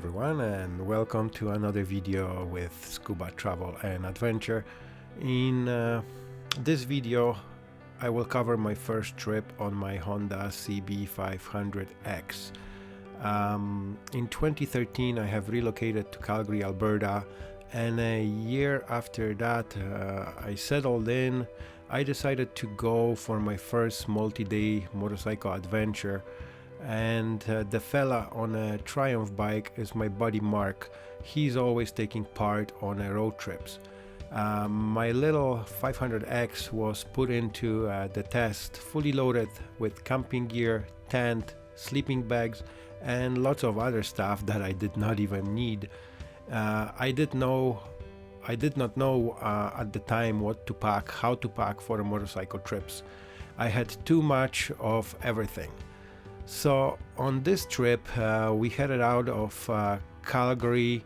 everyone, and welcome to another video with Scuba Travel and Adventure. In this video I will cover my first trip on my Honda CB500X. In 2013 I have relocated to Calgary, Alberta, and a year after that I settled in. I decided to go for my first multi-day motorcycle adventure, and the fella on a Triumph bike is my buddy Mark. He's always taking part on road trips. My little 500X was put into the test fully loaded with camping gear, tent, sleeping bags, and lots of other stuff that I did not even need. I did not know at the time what to pack, how to pack for the motorcycle trips. I had too much of everything. So on this trip we headed out of Calgary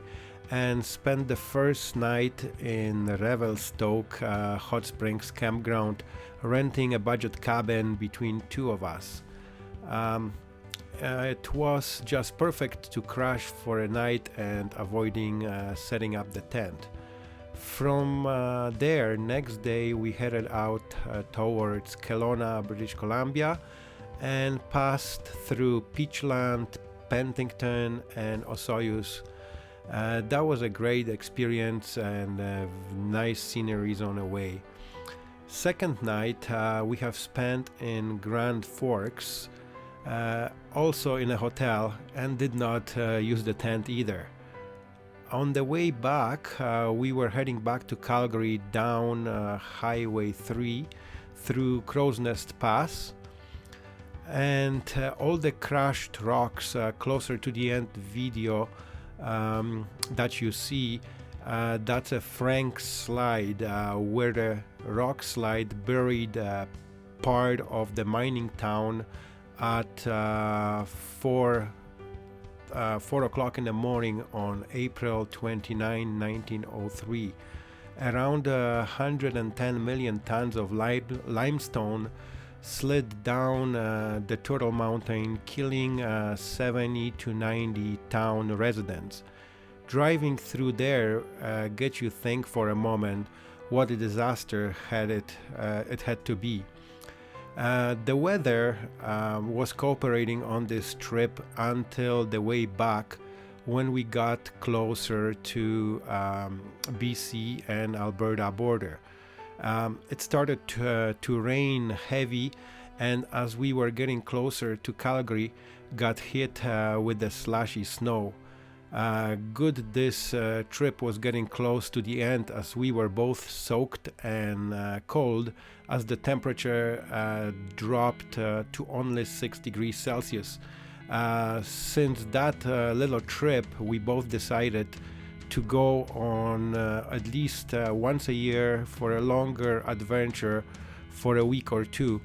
and spent the first night in Revelstoke Hot Springs campground, renting a budget cabin between two of us. It was just perfect to crash for a night and avoiding setting up the tent. From there, next day we headed out towards Kelowna, British Columbia, and passed through Peachland, Penticton, and Osoyoos. That was a great experience and nice sceneries on the way. Second night we have spent in Grand Forks, also in a hotel, and did not use the tent either. On the way back we were heading back to Calgary down Highway 3 through Crow's Nest Pass, and all the crushed rocks closer to the end video that you see, that's a Frank slide where the rock slide buried part of the mining town at 4 o'clock in the morning on April 29, 1903. Around 110 million tons of limestone slid down the Turtle Mountain, killing 70 to 90 town residents. Driving through there gets you think for a moment what a disaster it had to be. The weather was cooperating on this trip until the way back, when we got closer to BC and Alberta border. It started to rain heavy, and as we were getting closer to Calgary, got hit with the slushy snow. Good this trip was getting close to the end, as we were both soaked and cold, as the temperature dropped to only 6 degrees Celsius. Since that little trip, we both decided to go on at least once a year for a longer adventure for a week or two.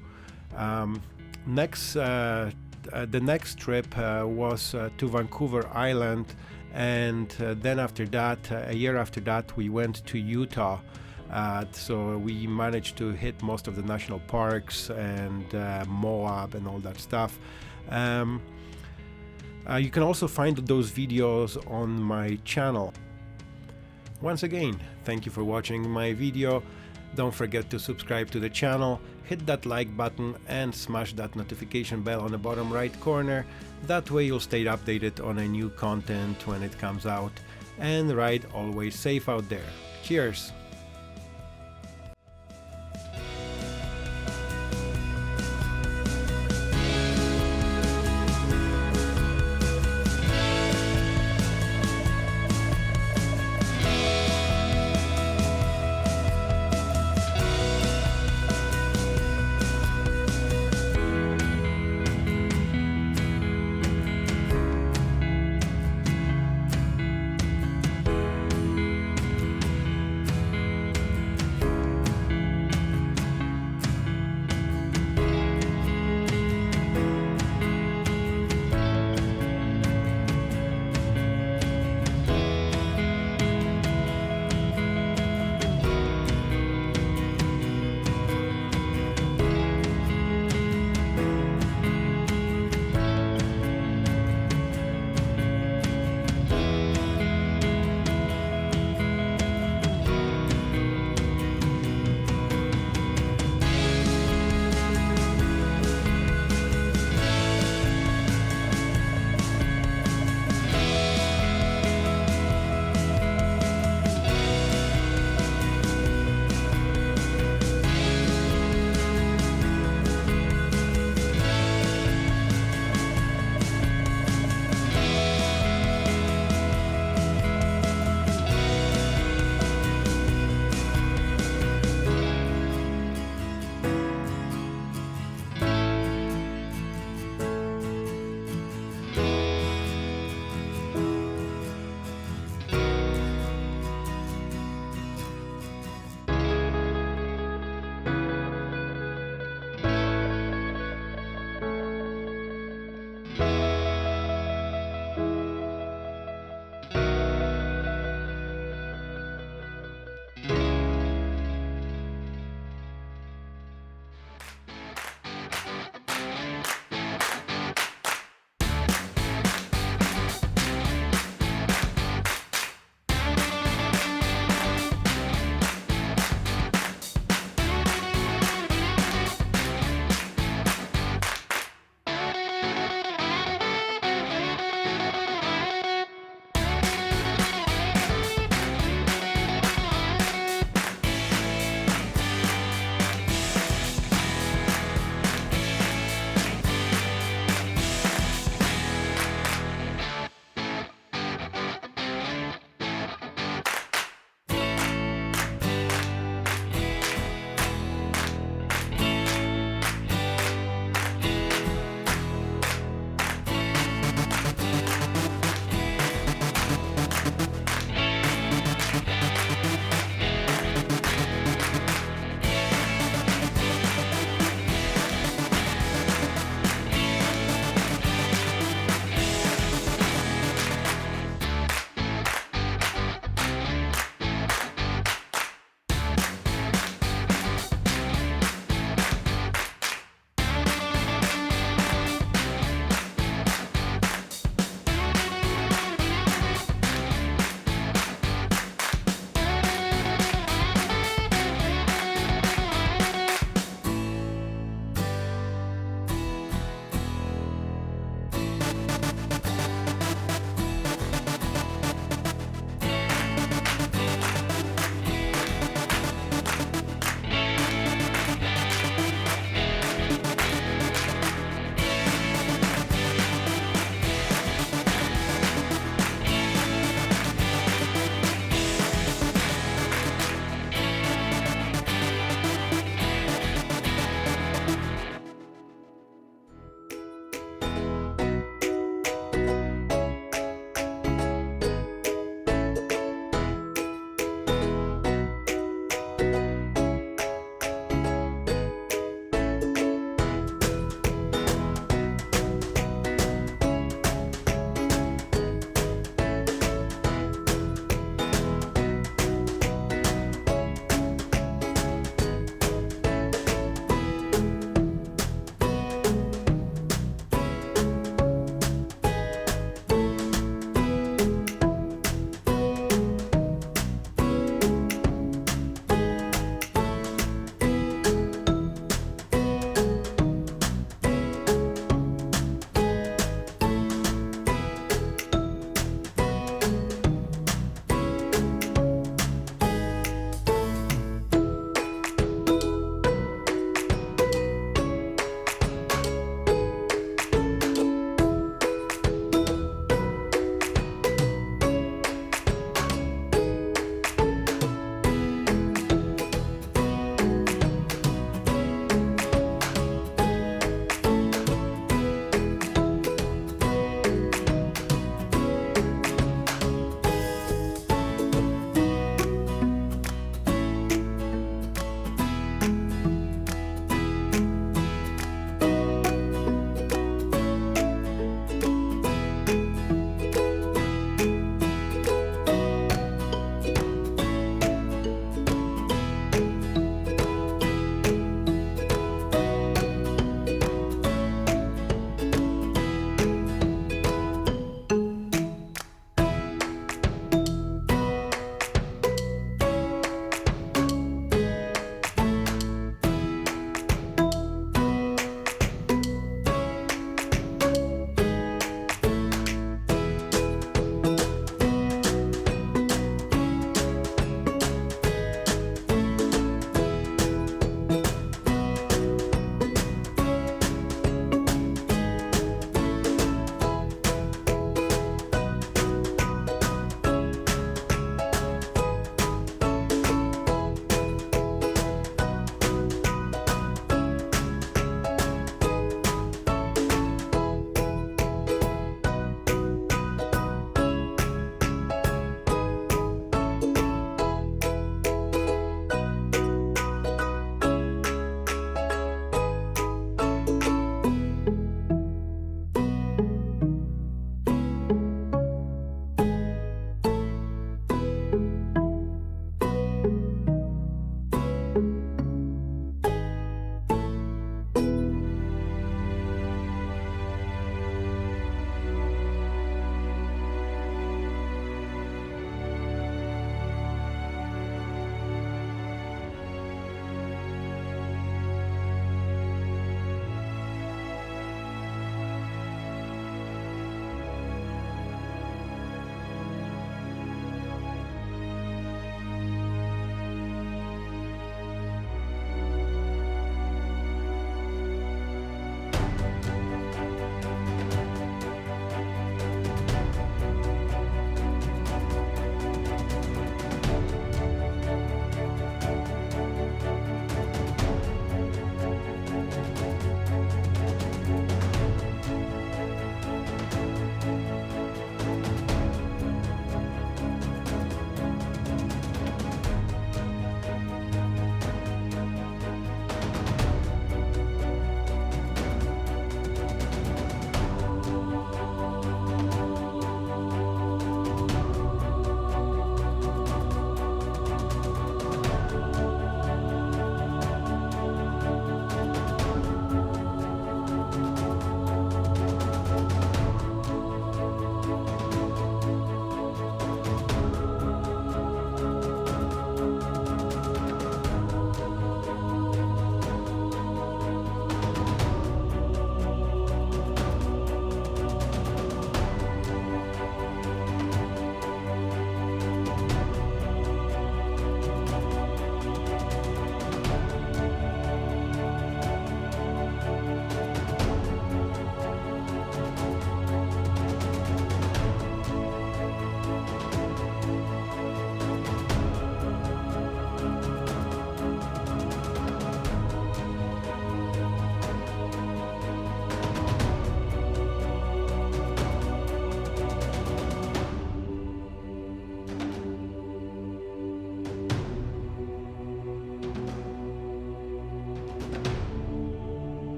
The next trip was to Vancouver Island, and then after that, a year after that, we went to Utah. So we managed to hit most of the national parks and Moab and all that stuff. You can also find those videos on my channel. Once again, thank you for watching my video. Don't forget to subscribe to the channel, hit that like button, and smash that notification bell on the bottom right corner. That way you'll stay updated on a new content when it comes out. And ride always safe out there. Cheers!